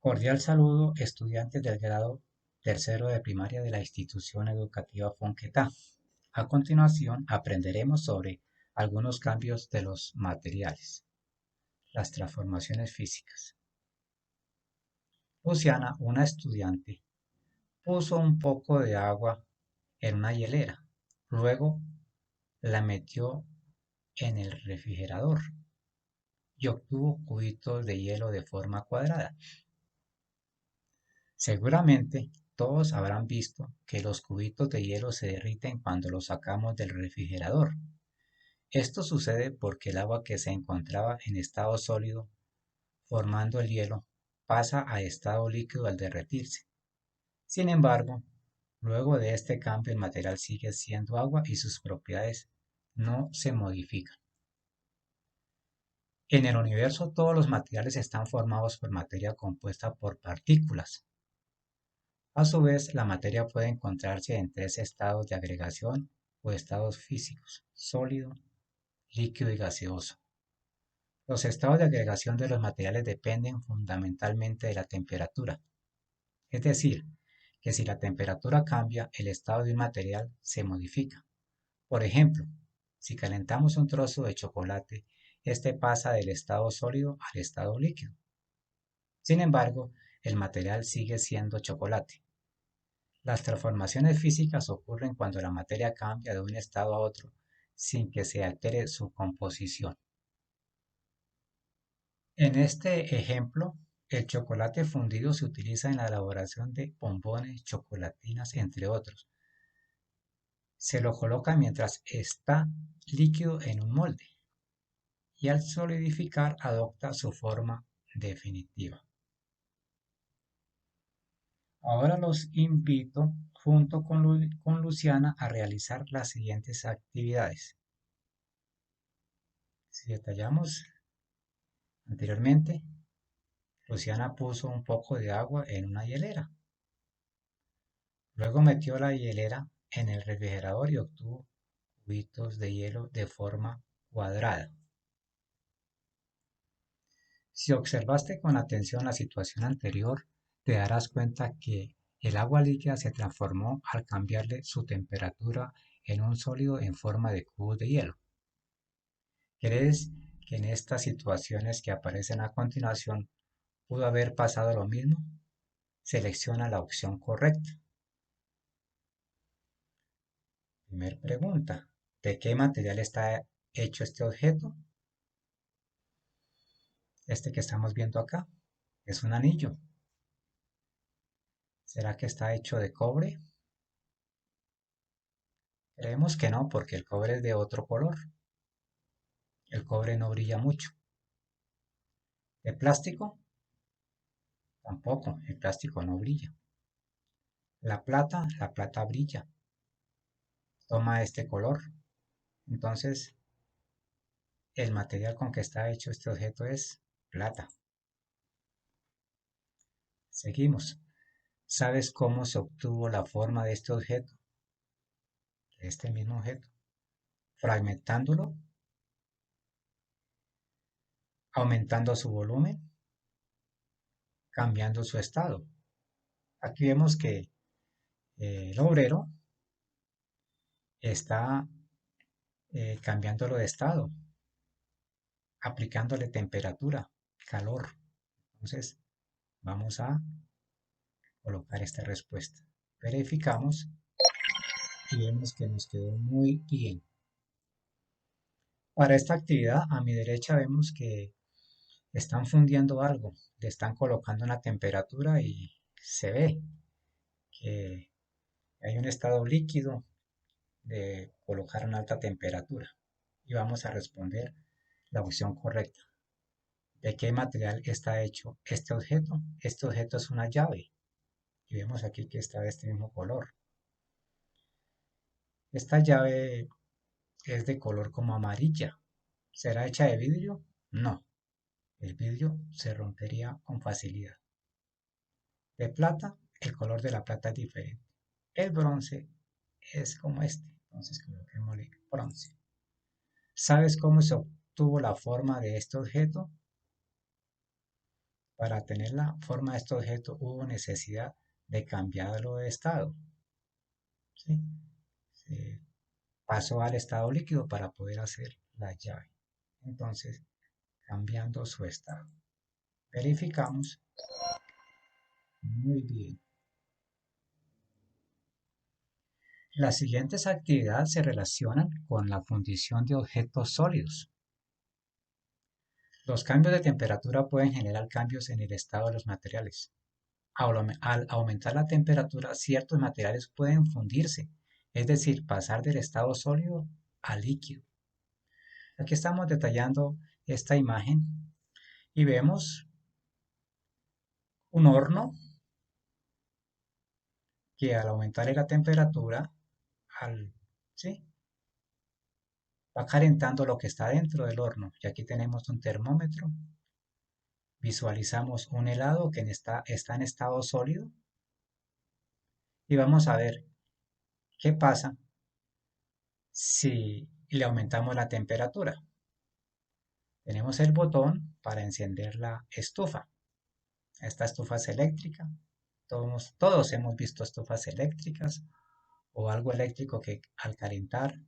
Cordial saludo, estudiantes del grado tercero de primaria de la institución educativa Fonquetá. A continuación, aprenderemos sobre algunos cambios de los materiales, las transformaciones físicas. Luciana, una estudiante, puso un poco de agua en una hielera, luego la metió en el refrigerador y obtuvo cubitos de hielo de forma cuadrada. Seguramente todos habrán visto que los cubitos de hielo se derriten cuando los sacamos del refrigerador. Esto sucede porque el agua que se encontraba en estado sólido, formando el hielo, pasa a estado líquido al derretirse. Sin embargo, luego de este cambio el material sigue siendo agua y sus propiedades no se modifican. En el universo todos los materiales están formados por materia compuesta por partículas. A su vez, la materia puede encontrarse en tres estados de agregación o estados físicos: sólido, líquido y gaseoso. Los estados de agregación de los materiales dependen fundamentalmente de la temperatura. Es decir, que si la temperatura cambia, el estado de un material se modifica. Por ejemplo, si calentamos un trozo de chocolate, este pasa del estado sólido al estado líquido. Sin embargo, el material sigue siendo chocolate. Las transformaciones físicas ocurren cuando la materia cambia de un estado a otro sin que se altere su composición. En este ejemplo, el chocolate fundido se utiliza en la elaboración de bombones, chocolatinas, entre otros. Se lo coloca mientras está líquido en un molde y al solidificar adopta su forma definitiva. Ahora los invito, junto con Luciana, a realizar las siguientes actividades. Si detallamos anteriormente, Luciana puso un poco de agua en una hielera. Luego metió la hielera en el refrigerador y obtuvo cubitos de hielo de forma cuadrada. Si observaste con atención la situación anterior, te darás cuenta que el agua líquida se transformó al cambiarle su temperatura en un sólido en forma de cubos de hielo. ¿Crees que en estas situaciones que aparecen a continuación pudo haber pasado lo mismo? Selecciona la opción correcta. Primer pregunta: ¿de qué material está hecho este objeto? Este que estamos viendo acá es un anillo. ¿Será que está hecho de cobre? Creemos que no, porque el cobre es de otro color. El cobre no brilla mucho. ¿De plástico? Tampoco, el plástico no brilla. La plata brilla. Toma este color. Entonces, el material con que está hecho este objeto es plata. Seguimos. ¿Sabes cómo se obtuvo la forma de este objeto? De este mismo objeto. Fragmentándolo, aumentando su volumen, cambiando su estado. Aquí vemos que el obrero está cambiándolo de estado, aplicándole temperatura, calor. Entonces, vamos a colocar esta respuesta. Verificamos y vemos que nos quedó muy bien. Para esta actividad, a mi derecha vemos que están fundiendo algo, le están colocando una temperatura y se ve que hay un estado líquido de colocar una alta temperatura. Y vamos a responder la opción correcta. ¿De qué material está hecho este objeto? Este objeto es una llave. Y vemos aquí que está de este mismo color. Esta llave es de color como amarilla. ¿Será hecha de vidrio? No. El vidrio se rompería con facilidad. De plata, el color de la plata es diferente. El bronce es como este. Entonces coloquémosle bronce. ¿Sabes cómo se obtuvo la forma de este objeto? Para tener la forma de este objeto hubo necesidad de cambiarlo de estado. ¿Sí? Se pasó al estado líquido para poder hacer la llave. Entonces, cambiando su estado. Verificamos. Muy bien. Las siguientes actividades se relacionan con la fundición de objetos sólidos. Los cambios de temperatura pueden generar cambios en el estado de los materiales. Al aumentar la temperatura, ciertos materiales pueden fundirse, es decir, pasar del estado sólido a líquido. Aquí estamos detallando esta imagen y vemos un horno que al aumentar la temperatura, al, ¿sí? va calentando lo que está dentro del horno. Y aquí tenemos un termómetro. Visualizamos un helado que está en estado sólido y vamos a ver qué pasa si le aumentamos la temperatura. Tenemos el botón para encender la estufa. Esta estufa es eléctrica. Todos hemos visto estufas eléctricas o algo eléctrico que al calentar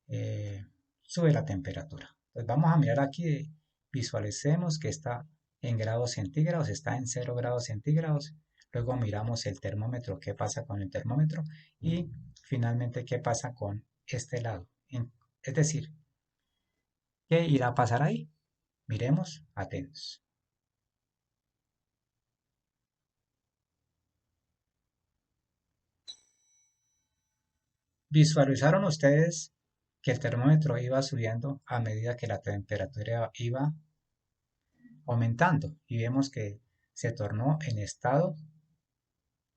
eh, sube la temperatura. Entonces vamos a mirar aquí, visualicemos que está en grados centígrados, está en 0 grados centígrados. Luego miramos el termómetro, qué pasa con el termómetro y finalmente qué pasa con este lado. Es decir, ¿qué irá a pasar ahí? Miremos, atentos. ¿Visualizaron ustedes que el termómetro iba subiendo a medida que la temperatura iba aumentando? Y vemos que se tornó en estado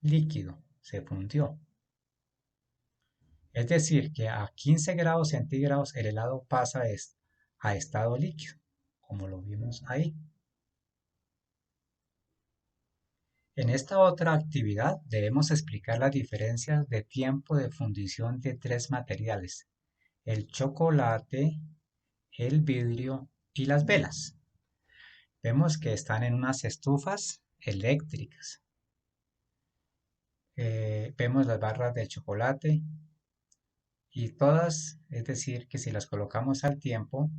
líquido, se fundió. Es decir, que a 15 grados centígrados el helado pasa a estado líquido, como lo vimos ahí. En esta otra actividad debemos explicar las diferencias de tiempo de fundición de tres materiales: el chocolate, el vidrio y las velas. Vemos que están en unas estufas eléctricas. Vemos las barras de chocolate y todas, es decir, que si las colocamos al tiempo,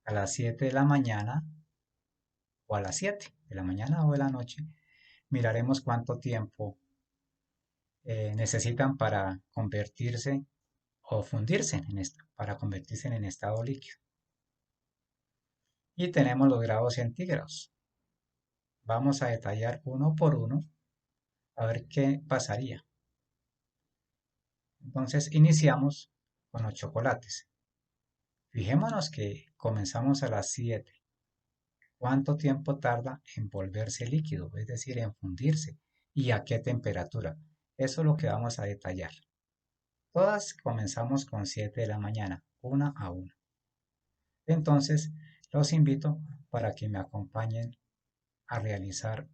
a las 7 de la mañana o a las 7 de la mañana o de la noche, miraremos cuánto tiempo necesitan para convertirse o fundirse para convertirse en estado líquido. Y tenemos los grados centígrados. Vamos a detallar uno por uno a ver qué pasaría. Entonces iniciamos con los chocolates. Fijémonos que comenzamos a las 7. ¿Cuánto tiempo tarda en volverse líquido? Es decir, en fundirse. ¿Y a qué temperatura? Eso es lo que vamos a detallar. Todas comenzamos con 7 de la mañana, una a una. Entonces, los invito para que me acompañen a realizar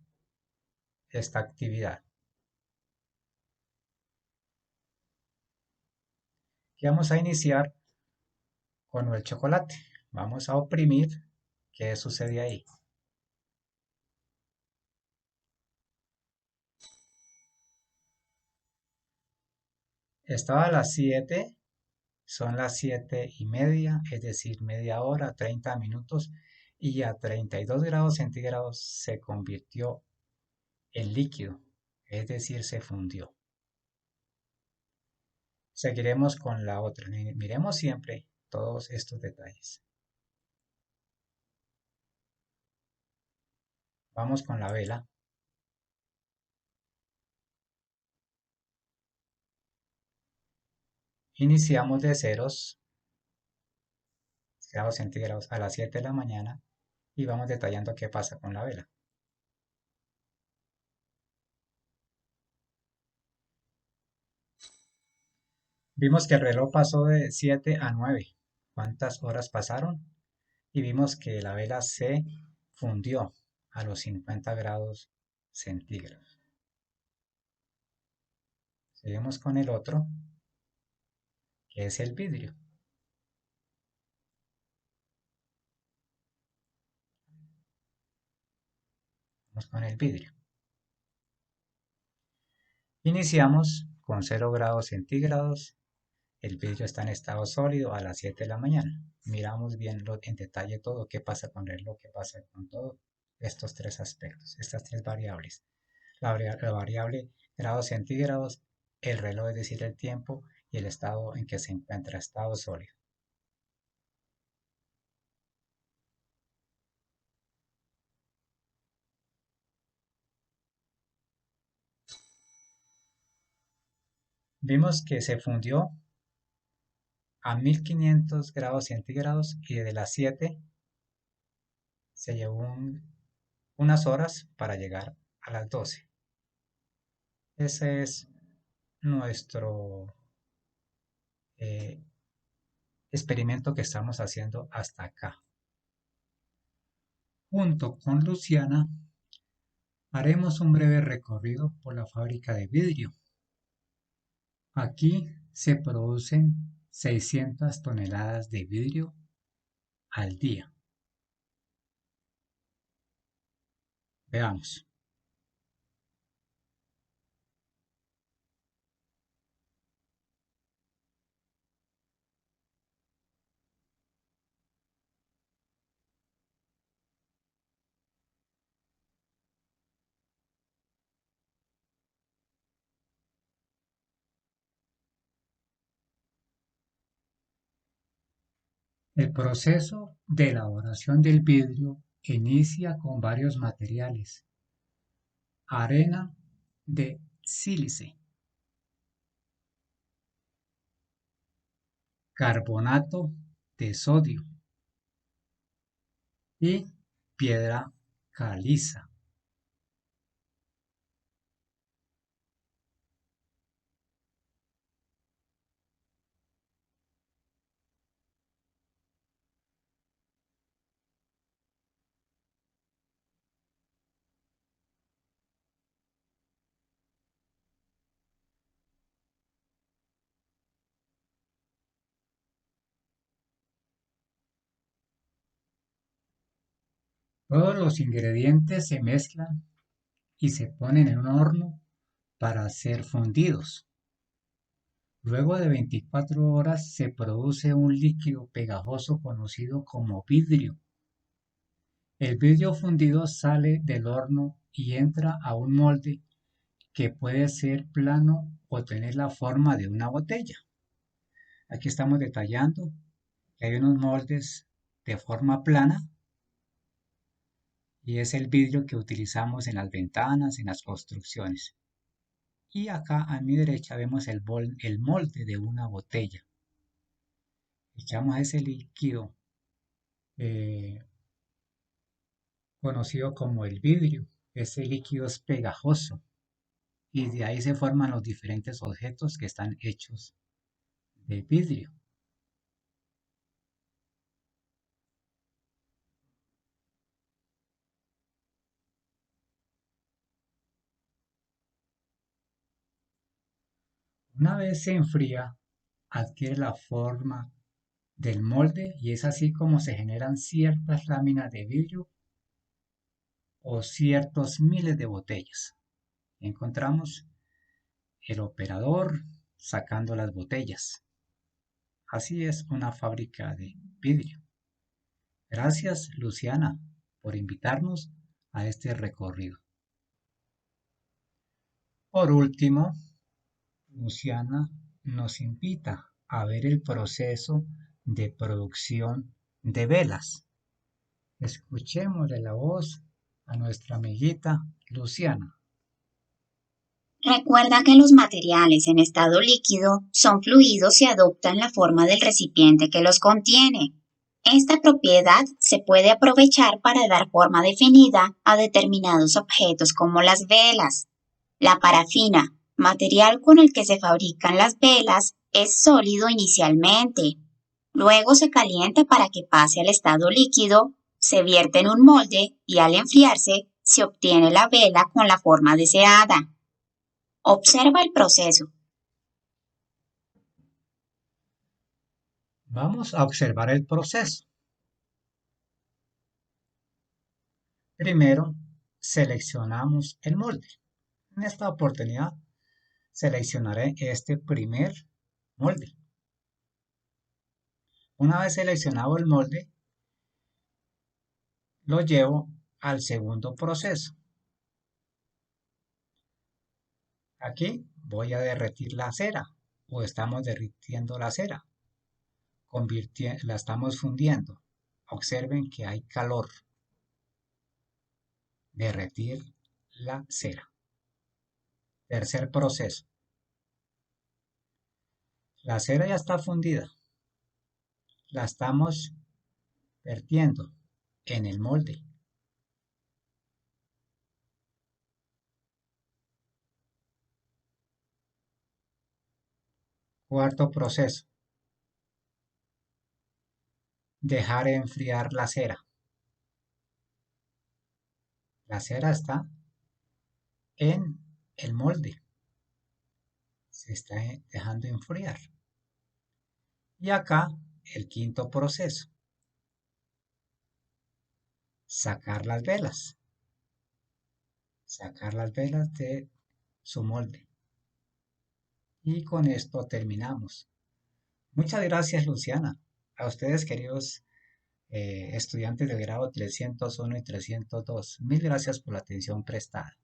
esta actividad. Y vamos a iniciar con el chocolate. Vamos a oprimir. ¿Qué sucede ahí? Estaba a las 7, son las 7:30, es decir, media hora, 30 minutos, y a 32 grados centígrados se convirtió en líquido, es decir, se fundió. Seguiremos con la otra. Miremos siempre todos estos detalles. Vamos con la vela. Iniciamos de ceros grados centígrados a las 7 de la mañana y vamos detallando qué pasa con la vela. Vimos que el reloj pasó de 7 a 9. ¿Cuántas horas pasaron? Y vimos que la vela se fundió a los 50 grados centígrados. Seguimos con el otro, que es el vidrio. Vamos con el vidrio. Iniciamos con 0 grados centígrados. El vidrio está en estado sólido a las 7 de la mañana. Miramos bien en detalle todo, qué pasa con el reloj, qué pasa con todos estos tres aspectos, estas tres variables. La variable grados centígrados, el reloj, es decir, el tiempo, y el estado en que se encuentra, estado sólido. Vimos que se fundió a 1500 grados centígrados y desde las 7 se llevó unas horas para llegar a las 12. Ese es nuestro eh, experimento que estamos haciendo hasta acá. Junto con Luciana haremos un breve recorrido por la fábrica de vidrio. Aquí se producen 600 toneladas de vidrio al día. Veamos. El proceso de elaboración del vidrio inicia con varios materiales: arena de sílice, carbonato de sodio y piedra caliza. Todos los ingredientes se mezclan y se ponen en un horno para ser fundidos. Luego de 24 horas se produce un líquido pegajoso conocido como vidrio. El vidrio fundido sale del horno y entra a un molde que puede ser plano o tener la forma de una botella. Aquí estamos detallando que hay unos moldes de forma plana y es el vidrio que utilizamos en las ventanas, en las construcciones. Y acá a mi derecha vemos el molde de una botella. Echamos ese líquido eh, conocido como el vidrio. Ese líquido es pegajoso y de ahí se forman los diferentes objetos que están hechos de vidrio. Una vez se enfría, adquiere la forma del molde y es así como se generan ciertas láminas de vidrio o ciertos miles de botellas. Encontramos el operador sacando las botellas. Así es una fábrica de vidrio. Gracias, Luciana, por invitarnos a este recorrido. Por último, Luciana nos invita a ver el proceso de producción de velas. Escuchémosle la voz a nuestra amiguita Luciana. Recuerda que los materiales en estado líquido son fluidos y adoptan la forma del recipiente que los contiene. Esta propiedad se puede aprovechar para dar forma definida a determinados objetos como las velas. La parafina, material con el que se fabrican las velas, es sólido inicialmente. Luego se calienta para que pase al estado líquido, se vierte en un molde y al enfriarse se obtiene la vela con la forma deseada. Observa el proceso. Vamos a observar el proceso. Primero, seleccionamos el molde. En esta oportunidad seleccionaré este primer molde. Una vez seleccionado el molde, lo llevo al segundo proceso. Aquí voy a derretir la cera, o estamos derritiendo la cera. La estamos fundiendo. Observen que hay calor. Derretir la cera. Tercer proceso. La cera ya está fundida. La estamos vertiendo en el molde. Cuarto proceso. Dejar enfriar la cera. La cera está en el molde. Se está dejando enfriar. Y acá el quinto proceso. Sacar las velas. Sacar las velas de su molde. Y con esto terminamos. Muchas gracias, Luciana. A ustedes, queridos estudiantes del grado 301 y 302. Mil gracias por la atención prestada.